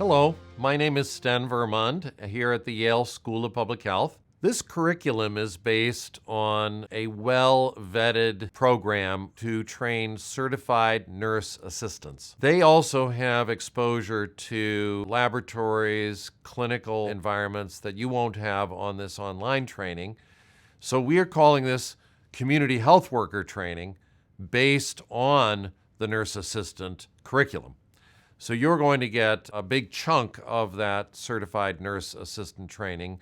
Hello, my name is Sten Vermund here at the Yale School of Public Health. This curriculum is based on a well-vetted program to train certified nurse assistants. They also have exposure to laboratories, clinical environments that you won't have on this online training. So we are calling this community health worker training based on the nurse assistant curriculum. So you're going to get a big chunk of that certified nurse assistant training,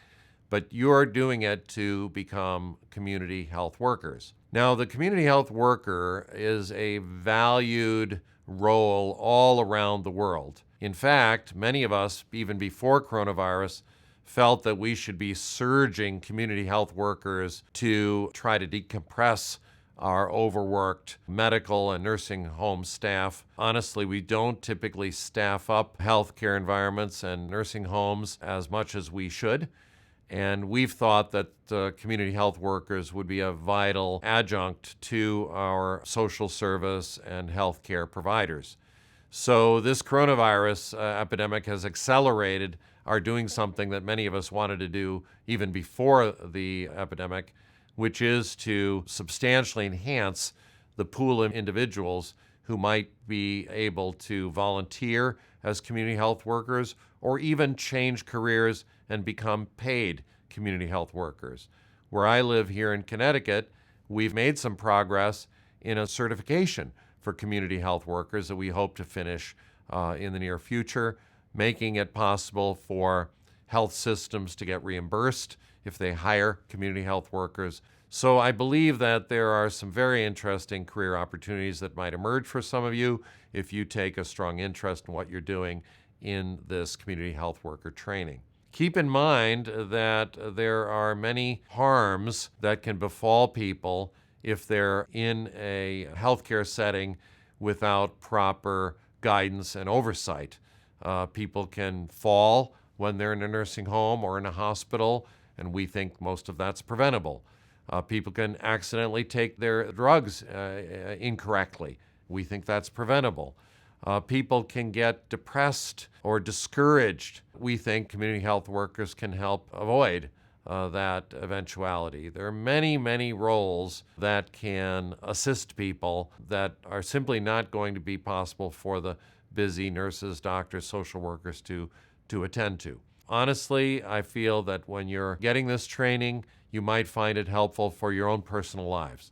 but you're doing it to become community health workers. Now, the community health worker is a valued role all around the world. In fact, many of us, even before coronavirus, felt that we should be surging community health workers to try to decompress our overworked medical and nursing home staff. Honestly, we don't typically staff up healthcare environments and nursing homes as much as we should. And we've thought that community health workers would be a vital adjunct to our social service and healthcare providers. So this coronavirus epidemic has accelerated our doing something that many of us wanted to do even before the epidemic, which is to substantially enhance the pool of individuals who might be able to volunteer as community health workers or even change careers and become paid community health workers. Where I live here in Connecticut, we've made some progress in a certification for community health workers that we hope to finish in the near future, making it possible for health systems to get reimbursed if they hire community health workers. So I believe that there are some very interesting career opportunities that might emerge for some of you if you take a strong interest in what you're doing in this community health worker training. Keep in mind that there are many harms that can befall people if they're in a healthcare setting without proper guidance and oversight. People can fall when they're in a nursing home or in a hospital, and we think most of that's preventable. People can accidentally take their drugs incorrectly. We think that's preventable. People can get depressed or discouraged. We think community health workers can help avoid that eventuality. There are many, many roles that can assist people that are simply not going to be possible for the busy nurses, doctors, social workers to attend to. Honestly, I feel that when you're getting this training, you might find it helpful for your own personal lives.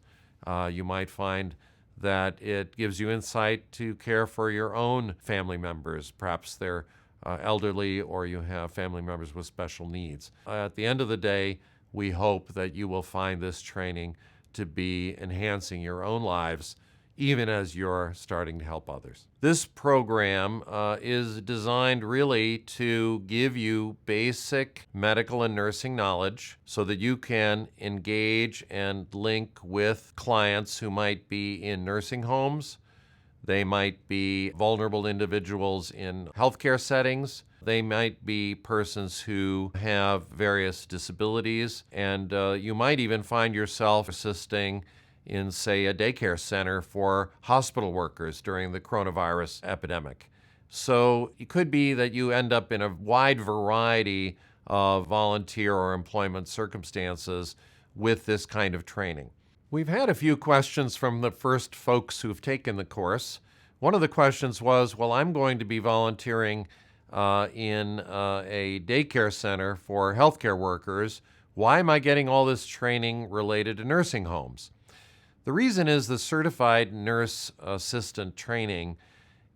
You might find that it gives you insight to care for your own family members. Perhaps they're elderly or you have family members with special needs. At the end of the day, we hope that you will find this training to be enhancing your own lives, even as you're starting to help others. This program is designed really to give you basic medical and nursing knowledge so that you can engage and link with clients who might be in nursing homes. They might be vulnerable individuals in healthcare settings. They might be persons who have various disabilities, and you might even find yourself assisting in, say, a daycare center for hospital workers during the coronavirus epidemic. So it could be that you end up in a wide variety of volunteer or employment circumstances with this kind of training. We've had a few questions from the first folks who've taken the course. One of the questions was, well, I'm going to be volunteering in a daycare center for healthcare workers. Why am I getting all this training related to nursing homes? The reason is the certified nurse assistant training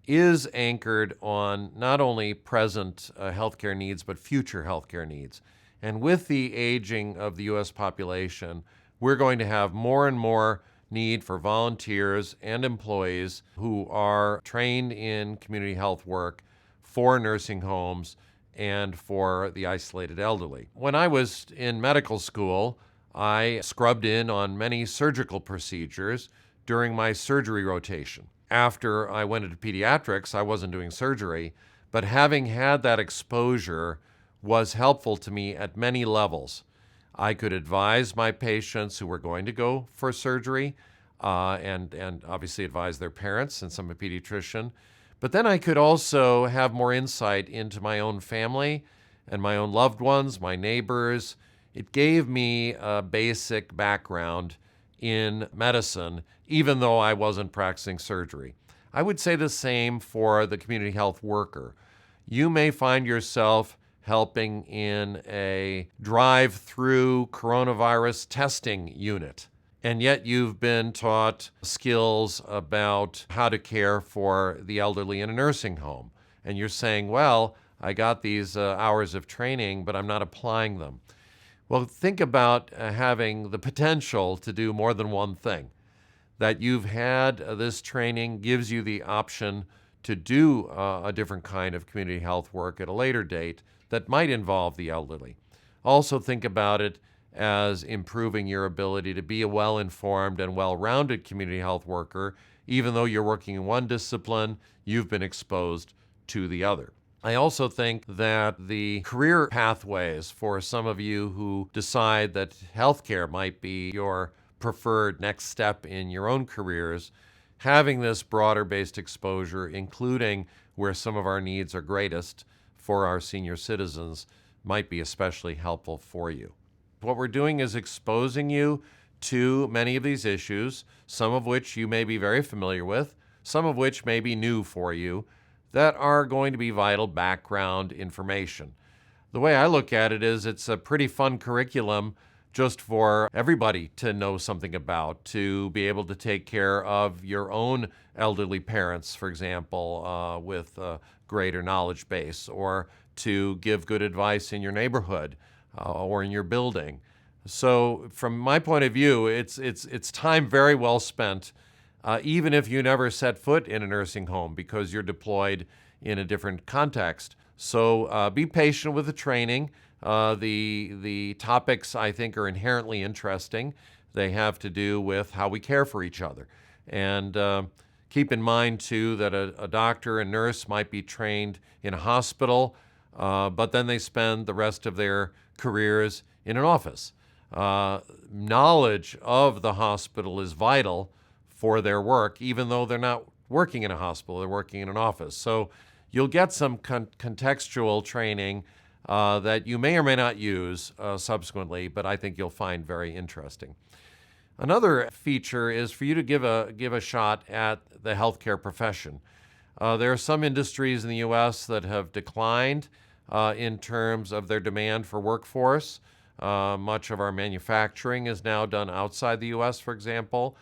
is anchored on not only present healthcare needs, but future healthcare needs. And with the aging of the U.S. population, we're going to have more and more need for volunteers and employees who are trained in community health work for nursing homes and for the isolated elderly. When I was in medical school, I scrubbed in on many surgical procedures during my surgery rotation. After I went into pediatrics, I wasn't doing surgery, but having had that exposure was helpful to me at many levels. I could advise my patients who were going to go for surgery and obviously advise their parents, since I'm a pediatrician. But then I could also have more insight into my own family and my own loved ones, my neighbors. It gave me a basic background in medicine, even though I wasn't practicing surgery. I would say the same for the community health worker. You may find yourself helping in a drive-through coronavirus testing unit, and yet you've been taught skills about how to care for the elderly in a nursing home. And you're saying, well, I got these hours of training, but I'm not applying them. Well, think about having the potential to do more than one thing. That you've had this training gives you the option to do a different kind of community health work at a later date that might involve the elderly. Also think about it as improving your ability to be a well-informed and well-rounded community health worker. Even though you're working in one discipline, you've been exposed to the other. I also think that the career pathways for some of you who decide that healthcare might be your preferred next step in your own careers, having this broader-based exposure, including where some of our needs are greatest for our senior citizens, might be especially helpful for you. What we're doing is exposing you to many of these issues, some of which you may be very familiar with, some of which may be new for you, that are going to be vital background information. The way I look at it is it's a pretty fun curriculum just for everybody to know something about, to be able to take care of your own elderly parents, for example, with a greater knowledge base, or to give good advice in your neighborhood or in your building. So from my point of view, it's time very well spent, even if you never set foot in a nursing home because you're deployed in a different context. So be patient with the training. The topics, I think, are inherently interesting. They have to do with how we care for each other. And keep in mind, too, that a doctor and nurse might be trained in a hospital, but then they spend the rest of their careers in an office. Knowledge of the hospital is vital for their work, even though they're not working in a hospital, they're working in an office. So you'll get some contextual training that you may or may not use subsequently, but I think you'll find very interesting. Another feature is for you to give a shot at the healthcare profession. There are some industries in the U.S. that have declined in terms of their demand for workforce. Much of our manufacturing is now done outside the U.S., for example.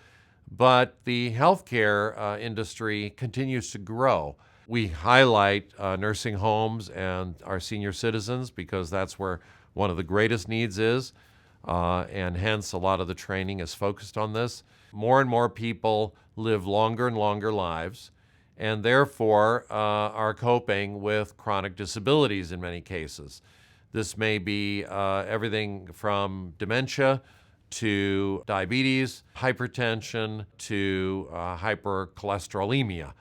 But the healthcare industry continues to grow. We highlight nursing homes and our senior citizens because that's where one of the greatest needs is, and hence a lot of the training is focused on this. More and more people live longer and longer lives, and therefore are coping with chronic disabilities in many cases. This may be everything from dementia to diabetes, hypertension, to hypercholesterolemia.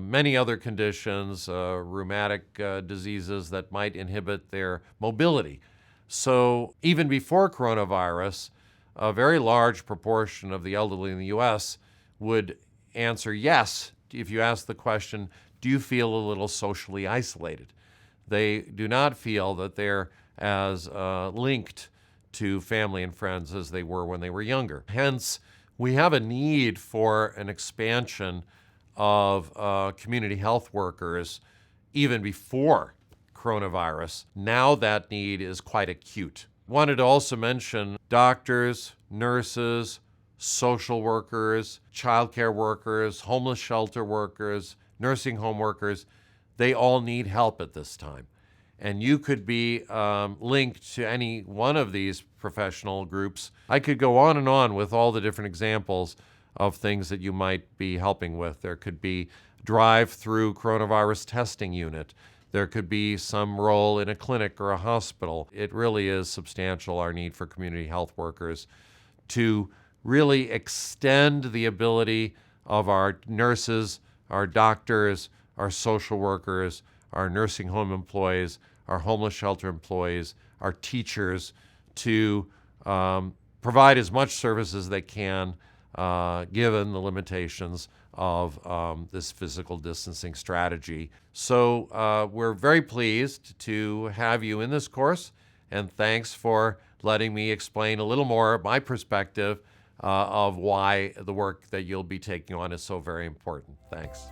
Many other conditions, rheumatic diseases that might inhibit their mobility. So even before coronavirus, a very large proportion of the elderly in the U.S. would answer yes if you ask the question, do you feel a little socially isolated? They do not feel that they're as linked to family and friends as they were when they were younger. Hence, we have a need for an expansion of community health workers even before coronavirus. Now that need is quite acute. Wanted to also mention doctors, nurses, social workers, childcare workers, homeless shelter workers, nursing home workers. They all need help at this time. And you could be linked to any one of these professional groups. I could go on and on with all the different examples of things that you might be helping with. There could be drive-through coronavirus testing unit. There could be some role in a clinic or a hospital. It really is substantial, our need for community health workers to really extend the ability of our nurses, our doctors, our social workers, our nursing home employees, our homeless shelter employees, our teachers to provide as much service as they can given the limitations of this physical distancing strategy. So we're very pleased to have you in this course, and thanks for letting me explain a little more my perspective of why the work that you'll be taking on is so very important. Thanks.